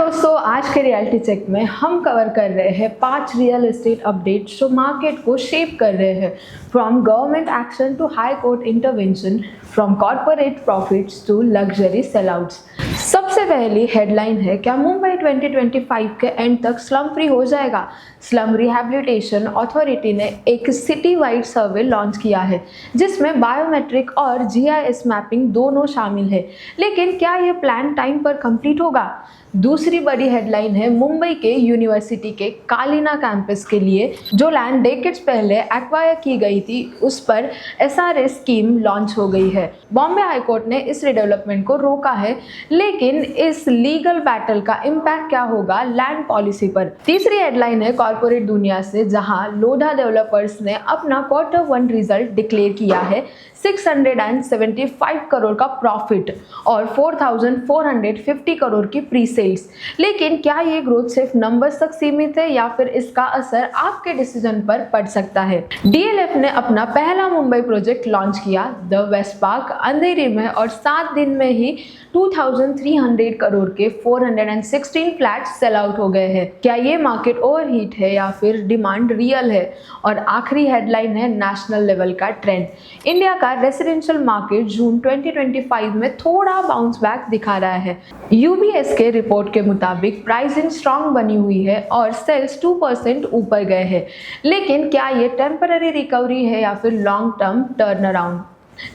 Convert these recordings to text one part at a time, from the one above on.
दोस्तों, आज के रियलिटी चेक में हम कवर कर रहे हैं 5 रियल एस्टेट अपडेट्स जो मार्केट को शेप कर रहे हैं। From government action to high court intervention, from corporate profits to luxury sellouts. सबसे पहली हेडलाइन है, क्या मुंबई 2025 के एंड तक स्लम फ्री हो जाएगा? स्लम रिहैबिलिटेशन अथॉरिटी ने एक सिटी वाइड सर्वे लॉन्च किया है जिसमें बायोमेट्रिक और जीआईएस मैपिंग दोनों शामिल है, लेकिन क्या ये प्लान टाइम पर कंप्लीट होगा? दूसरी बड़ी हेडलाइन है, मुंबई के यूनिवर्सिटी के कालीना कैंपस के लिए जो लैंड डेकेड्स पहले एक्वायर की गई थी उस पर एसआरएस स्कीम लॉन्च हो गई है। बॉम्बे हाई कोर्ट ने इस रिडेवलपमेंट को रोका है, लेकिन इस लीगल बैटल का इम्पैक्ट क्या होगा लैंड पॉलिसी पर? तीसरी हेडलाइन है कॉर्पोरेट दुनिया से, जहां लोढ़ा डेवलपर्स ने अपना Q1 रिजल्ट डिक्लेयर किया है। 675 करोड़ का प्रॉफिट और 4450 करोड़ की प्री सेल्स। लेकिन क्या ये ग्रोथ सिर्फ नंबर्स तक सीमित है या फिर इसका असर आपके डिसीजन पर पड़ सकता है? डीएलएफ ने अपना पहला मुंबई प्रोजेक्ट लॉन्च किया, द वेस्ट पार्क, अंधेरी में, और 7 दिन में ही 2300 करोड़ के 416 फ्लैट सेल आउट हो गए हैं। क्या ये मार्केट ओवरहीट है या फिर डिमांड रियल है? और आखिरी हेडलाइन है नेशनल लेवल का ट्रेंड। इंडिया का रेसिडेंशियल मार्केट जून 2025 में थोड़ा बाउंस बैक दिखा रहा है। यूबीएस के रिपोर्ट के मुताबिक प्राइसिंग स्ट्रांग बनी हुई है और सेल्स 2% ऊपर गए हैं, लेकिन क्या ये टेम्पररी रिकवरी है या फिर लॉन्ग टर्म टर्न अराउंड?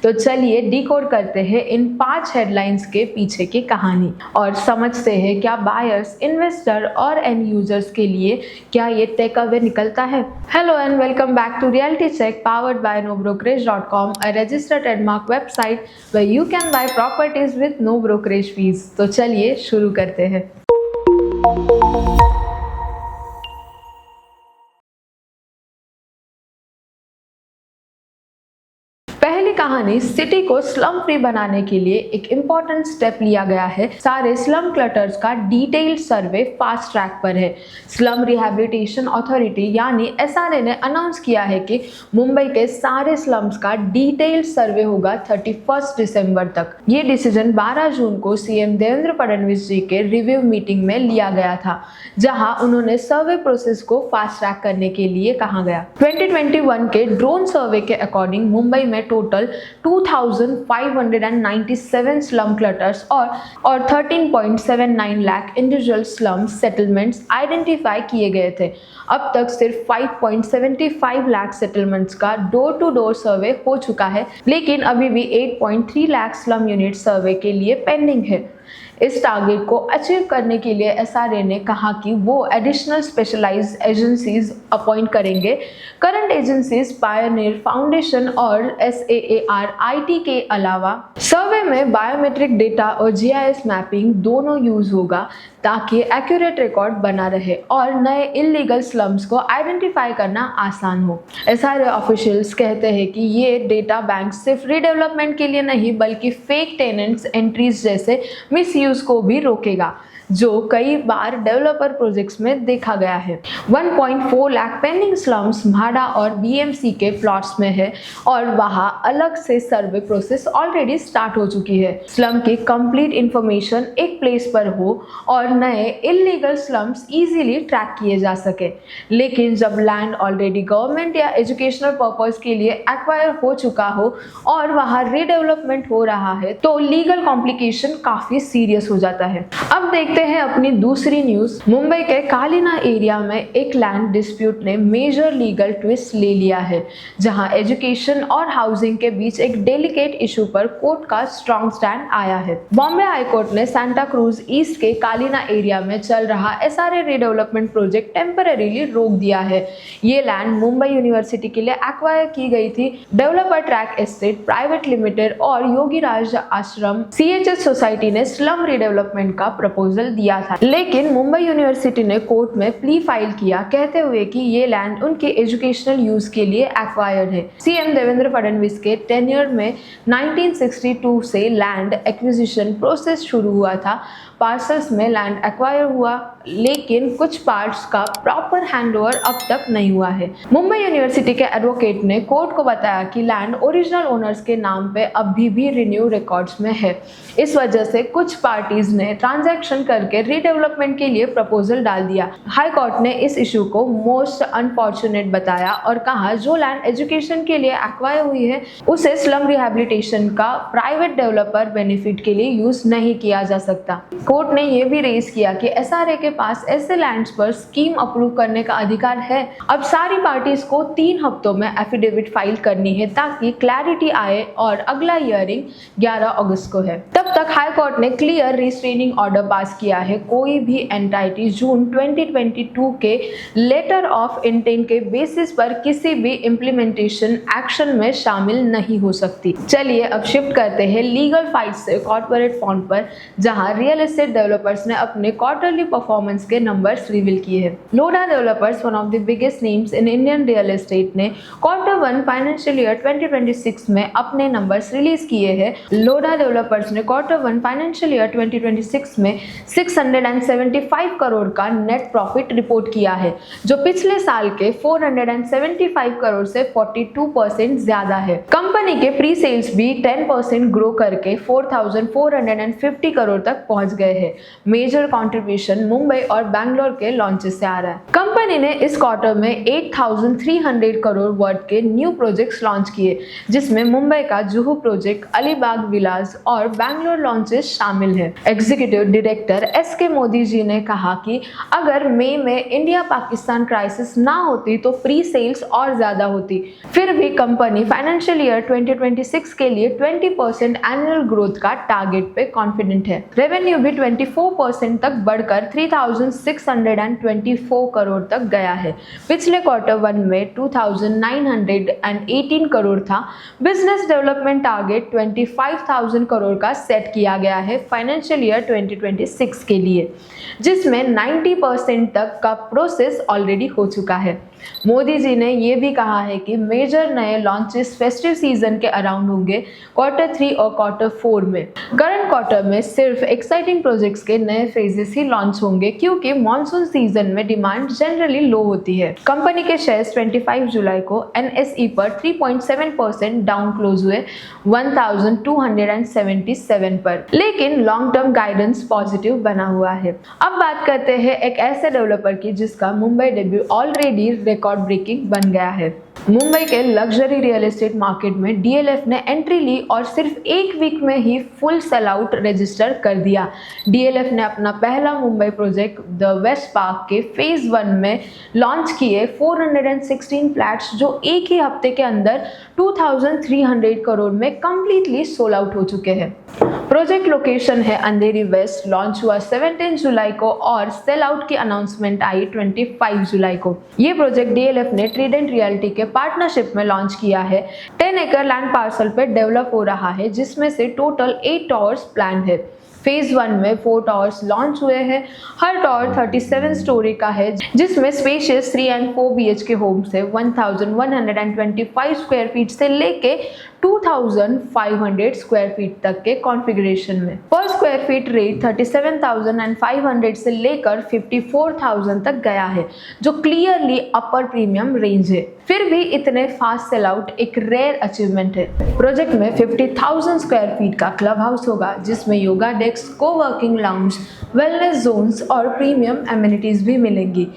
तो चलिए डिकोड करते हैं इन 5 हेडलाइंस के पीछे की कहानी और समझते हैं क्या बायर्स, इन्वेस्टर और एंड यूजर्स के लिए क्या ये टेक अवे निकलता है। Hello and welcome back to reality check powered by nobrokerage.com, a registered trademark website where you can buy properties with no brokerage fees। तो चलिए शुरू करते हैं। पहली कहानी, सिटी को स्लम फ्री बनाने के लिए एक इम्पॉर्टेंट स्टेप लिया गया है। सारे स्लम क्लटर्स का डिटेल्ड सर्वे फास्ट ट्रैक पर है। स्लम रिहैबिलिटेशन अथॉरिटी यानी एसआरए ने अनाउंस किया है कि मुंबई के सारे स्लम्स का डिटेल्ड सर्वे होगा 31 दिसंबर तक। ये डिसीजन 12 जून को सीएम देवेंद्र फडणवीस जी के रिव्यू मीटिंग में लिया गया था, जहां उन्होंने सर्वे प्रोसेस को फास्ट ट्रैक करने के लिए कहा गया। 2021 के ड्रोन सर्वे के अकॉर्डिंग मुंबई में टोटल 2597 स्लम क्लटर्स और 13.79 lakh individual slum settlements identify किए गए थे। अब तक सिर्फ 5.75 लाख सेटलमेंट्स का डोर टू डोर सर्वे हो चुका है, लेकिन अभी भी 8.3 लाख स्लम यूनिट सर्वे के लिए पेंडिंग है। इस टारगेट को अचीव करने के लिए एसआरए ने कहा कि वो एडिशनल स्पेशलाइज्ड एजेंसीज अपॉइंट करेंगे। करंट एजेंसीज पायनियर फाउंडेशन और SAARIT के अलावा सर्वे में बायोमेट्रिक डेटा और जीआईएस मैपिंग दोनों यूज होगा ताकि एक्यूरेट रिकॉर्ड बना रहे और नए इलीगल स्लम्स को आइडेंटिफाई करना आसान हो। एसआरए ऑफिशियल्स कहते हैं कि ये डेटा बैंक सिर्फ रीडेवलपमेंट के लिए नहीं बल्कि फेक टेनेंट्स एंट्रीज जैसे मिसयूज को भी रोकेगा, जो कई बार डेवलपर प्रोजेक्ट्स में देखा गया है। 1.4 लाख पेंडिंग स्लम्स म्हाडा और बीएमसी के प्लॉट्स में है और वहां अलग से सर्वे प्रोसेस ऑलरेडी स्टार्ट हो चुकी है। स्लम की कंप्लीट इंफॉर्मेशन एक प्लेस पर हो और नए इलीगल स्लम्स इजीली ट्रैक किए जा सके। लेकिन जब लैंड ऑलरेडी गवर्नमेंट या एजुकेशनल पर्पस के लिए एक्वायर हो चुका हो और वहां रीडेवलपमेंट हो रहा है तो लीगल कॉम्प्लिकेशन काफी सीरियस हो जाता है। अब देखते हैं अपनी दूसरी न्यूज। मुंबई के कालीना एरिया में एक लैंड डिस्प्यूट ने मेजर लीगल ट्विस्ट ले लिया है, जहां एजुकेशन और हाउसिंग के बीच एक डेलिकेट इशू पर कोर्ट का स्ट्रॉन्ग स्टैंड आया है। बॉम्बे हाई कोर्ट ने सांता क्रूज ईस्ट के कालीना एरिया में चल रहा एसआरए रीडेवलपमेंट प्रोजेक्ट टेम्पररीली रोक दिया है। ये लैंड मुंबई यूनिवर्सिटी के लिए एक्वायर की गई थी। Developer track estate private limited और योगीराज आश्रम CHS सोसाइटी ने स्लम रीडेवलपमेंट का प्रपोजल दिया था, लेकिन मुंबई यूनिवर्सिटी ने कोर्ट में प्ली फाइल किया कहते हुए कि ये लैंड उनके एजुकेशनल यूज के लिए एक्वायर्ड है। सीएम देवेंद्र फडणवीस के टेन्योर में 1962 से लैंड एक्विजिशन प्रोसेस शुरू हुआ था। पार्सल्स में लैंड एक्वायर हुआ, लेकिन कुछ पार्ट्स का प्रॉपर हैंडओवर अब तक नहीं हुआ है। मुंबई यूनिवर्सिटी के एडवोकेट ने कोर्ट को बताया कि लैंड ओरिजिनल ओनर्स के नाम पे अभी भी रिन्यू रिकॉर्ड्स में है। इस वजह से कुछ पार्टीज ने ट्रांजैक्शन करके रीडेवलपमेंट के लिए प्रपोजल डाल दिया। हाई कोर्ट ने इस इशू को मोस्ट अनफॉर्चुनेट बताया और कहा जो लैंड एजुकेशन के लिए एक्वायर हुई है उसे स्लम रिहैबिलिटेशन का प्राइवेट डेवलपर बेनिफिट के लिए यूज नहीं किया जा सकता। कोर्ट ने यह भी रेज किया कि एसआरए के पास ऐसे लैंड्स पर स्कीम अप्रूव करने का अधिकार है। अब सारी पार्टीज को 3 हफ्तों में एफिडेविट फाइल करनी है ताकि क्लैरिटी आए और अगला हियरिंग 11 अगस्त को है। तब तक हाई कोर्ट ने क्लियर रिस्ट्रेनिंग ऑर्डर पास किया है। कोई भी एंटाइटी जून 2022 के लेटर ऑफ इंटेंट के बेसिस पर किसी भी इम्प्लीमेंटेशन एक्शन में शामिल नहीं हो सकती। चलिए अब शिफ्ट करते हैं लीगल फाइट से कॉर्पोरेट फॉन्ट पर, जहां रियल एस्टेट डेवलपर्स ने अपने क्वार्टरली परफॉर्मेंस के नंबर्स रिवील किए हैं। Lodha developers, one of the biggest names in Indian real estate, ने Q1 फाइनेंशियल ईयर 2026 में अपने नंबर्स रिलीज किए हैं। लोडा डेवलपर्स ने Q1 फाइनेंशियल ईयर 2026 में 675 करोड़ का नेट प्रॉफिट रिपोर्ट किया है, जो पिछले साल के 475 करोड़ से 42% ज्यादा है। कंपनी के प्री सेल्स भी 10% ग्रो करके 4450 करोड़ तक पहुंच गए हैं। मेजर कंट्रीब्यूशन मुंबई और बैंगलोर के लॉन्चेस से आ रहा है। कंपनी ने इस क्वार्टर में 8300 करोड़ वर्थ के न्यू प्रोजेक्ट्स लॉन्च किए, जिसमें मुंबई का जुहू प्रोजेक्ट, अलीबाग विलास और बैंगलोर लॉन्चेस शामिल है। Executive director SK Modi ji ने कहा कि अगर मई में इंडिया पाकिस्तान क्राइसिस ना होती तो प्री सेल्स और ज्यादा होती। फिर भी कंपनी फाइनेंशियल ईयर 2026 के लिए 20% एनुअल ग्रोथ का टारगेट पे कॉन्फिडेंट है। रेवेन्यू भी 24% तक बढ़कर 3624 करोड़ तक गया है। पिछले Q1 में 2918 करोड़ था। बिजनेस डेवलपमेंट टारगेट 25,000 करोड़ का सेट किया गया है फाइनेंशियल ईयर 2026 के लिए, जिसमें 90% तक का प्रोसेस ऑलरेडी हो चुका है। मोदी जी ने यह भी कहा है कि मेजर नए लॉन्चेस फेस्टिव सीजन के अराउंड होंगे Q3 और Q4 में। करंट क्वार्टर में सिर्फ एक्साइटिंग प्रोजेक्ट्स के नए फेजेस ही लॉन्च होंगे, क्योंकि मॉनसून सीजन में डिमांड जनरली लो होती है। कंपनी के शेयर्स 25 जुलाई को NSE पर 3.7% डाउन क्लोज हुए 1277 पर, लेकिन लॉन्ग टर्म गाइडेंस पॉजिटिव बना हुआ है। अब बात करते हैं एक ऐसे डेवलपर की जिसका Mumbai debut already record breaking बन गया है। मुंबई के लग्जरी रियल एस्टेट मार्केट में DLF ने एंट्री ली और सिर्फ एक वीक में ही फुल सेल आउट रजिस्टर कर दिया। DLF ने अपना पहला Mumbai project the west park के फेज 1 में लॉन्च किए 416 फ्लैट्स, जो एक ही हफ्ते के अंदर 2300 करोड़ में कंप्लीटली सोल्ड आउट हो चुके हैं। प्रोजेक्ट लोकेशन है अंधेरी वेस्ट। लॉन्च हुआ 17 जुलाई को और सेल आउट की अनाउंसमेंट आई 25 जुलाई को। ये प्रोजेक्ट DLF ने ट्रीडेंट रियल्टी के पार्टनरशिप में लॉन्च किया है। 10 एकड़ लैंड पार्सल पर डेवलप हो रहा है, जिसमें से टोटल 8 टावर्स प्लान है। फेज 1 में 4 टावर्स लॉन्च हुए हैं। हर टावर 37 स्टोरी का है, जिसमें स्पेशियस 3 and 4 BHK होम्स है। 1125 स्क्वायर फीट से लेके 2500 स्क्वायर फीट तक के कॉन्फ़िगरेशन में। पर स्क्वायर फीट रेट 37,500 से लेकर 54,000 तक गया है, जो क्लियरली अपर प्रीमियम रेंज है। फिर भी इतने फास्ट सेल आउट एक रेयर अचीवमेंट है। प्रोजेक्ट में 50,000 स्क्वायर फीट का क्लब हाउस होगा, जिसमें yoga desk, coworking lounge, wellness zones और प्रीमियम एमिनिटीज भी मिलेंगी।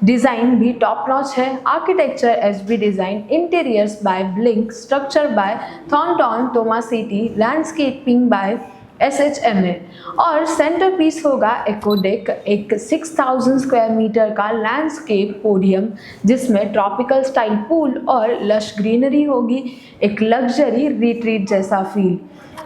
डिज़ाइन भी टॉप नॉच है। Architecture SB design, interiors by Blink, structure by Thornton Tomasetti, landscaping by SHMA और सेंटर पीस होगा एकोडेक, एक 6000 स्क्वायर मीटर का लैंडस्केप पोडियम, जिसमें ट्रॉपिकल स्टाइल पूल और लश ग्रीनरी होगी। एक लग्जरी रिट्रीट जैसा फील।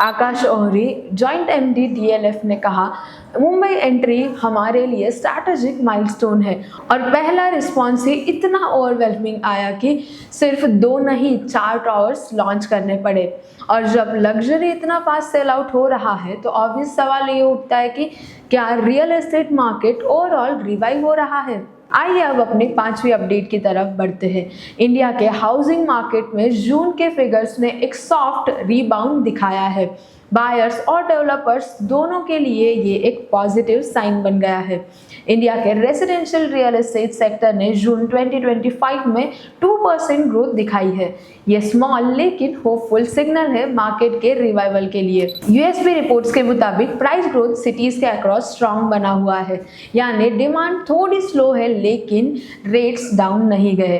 आकाश ओहरी, जॉइंट MD DLF, ने कहा, मुंबई एंट्री हमारे लिए स्ट्रैटेजिक माइलस्टोन है और पहला रिस्पॉन्स ही इतना ओवरवेलमिंग आया कि सिर्फ 2 नहीं 4 टावर्स लॉन्च करने पड़े। और जब लग्जरी इतना फास्ट सेल आउट हो रहा है तो ऑब्वियस सवाल ये उठता है कि क्या real estate market overall revive हो रहा है। आइए अब अपनी 5वीं अपडेट की तरफ बढ़ते हैं। इंडिया के हाउसिंग मार्केट में जून के फिगर्स ने एक सॉफ्ट रीबाउंड दिखाया है। बायर्स और डेवलपर्स दोनों के लिए ये एक पॉजिटिव साइन बन गया है। इंडिया के रेजिडेंशियल रियल एस्टेट सेक्टर ने जून 2025 में 2% ग्रोथ दिखाई है। ये स्मॉल लेकिन होपफुल सिग्नल है मार्केट के रिवाइवल के लिए। यूएसबी रिपोर्ट्स के मुताबिक प्राइस ग्रोथ सिटीज के अक्रॉस स्ट्रॉन्ग बना हुआ है, यानी डिमांड थोड़ी स्लो है लेकिन रेट्स डाउन नहीं गए।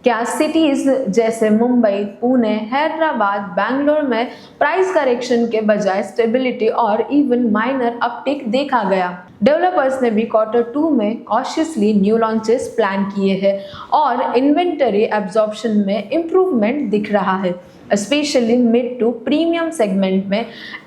क्या सिटीज जैसे मुंबई, पुणे, हैदराबाद, बैंगलोर में प्राइस करेक्शन के बजाय स्टेबिलिटी और इवन माइनर अपटिक देखा गया। डेवलपर्स ने भी Q2 में कॉशियसली न्यू लॉन्चेस प्लान किए हैं और इन्वेंटरी एब्जॉर्प्शन में इम्प्रूवमेंट दिख रहा है, specially mid to premium segment में।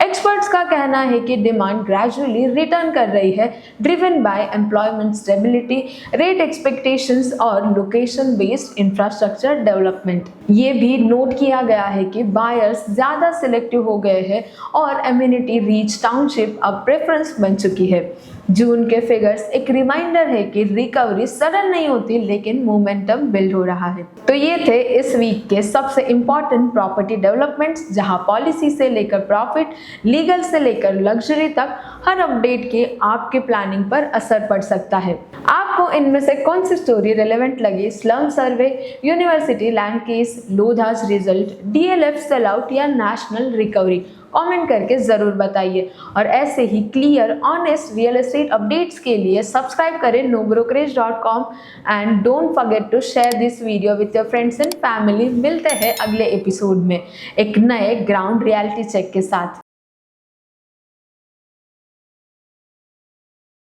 एक्सपर्ट्स का कहना है कि डिमांड ग्रेजुअली रिटर्न कर रही है, driven by employment stability, rate expectations और लोकेशन बेस्ड इंफ्रास्ट्रक्चर डेवलपमेंट। ये भी नोट किया गया है कि बायर्स ज़्यादा सिलेक्टिव हो गए हैं और एम्यूनिटी रीच टाउनशिप अब प्रेफरेंस बन चुकी है। जून के फिगर्स एक रिमाइंडर है कि रिकवरी सडन नहीं होती लेकिन मोमेंटम बिल्ड हो रहा है। तो ये थे इस वीक के सबसे इंपॉर्टेंट प्रॉपर्टी डेवलपमेंट्स, जहां पॉलिसी से लेकर प्रॉफिट, लीगल से लेकर लग्जरी तक हर अपडेट के आपके प्लानिंग पर असर पड़ सकता है। आपको इनमें से कौन सी स्टोरी रेलेवेंट लगी? Slum survey, university land case, Lodha's result, DLF sell out या नेशनल रिकवरी? कमेंट करके ज़रूर बताइए। और ऐसे ही clear honest real estate updates के लिए सब्सक्राइब करें nobrokerage.com and don't forget to share this video with your friends and family. मिलते हैं अगले एपिसोड में एक नए ग्राउंड रियलिटी चेक के साथ।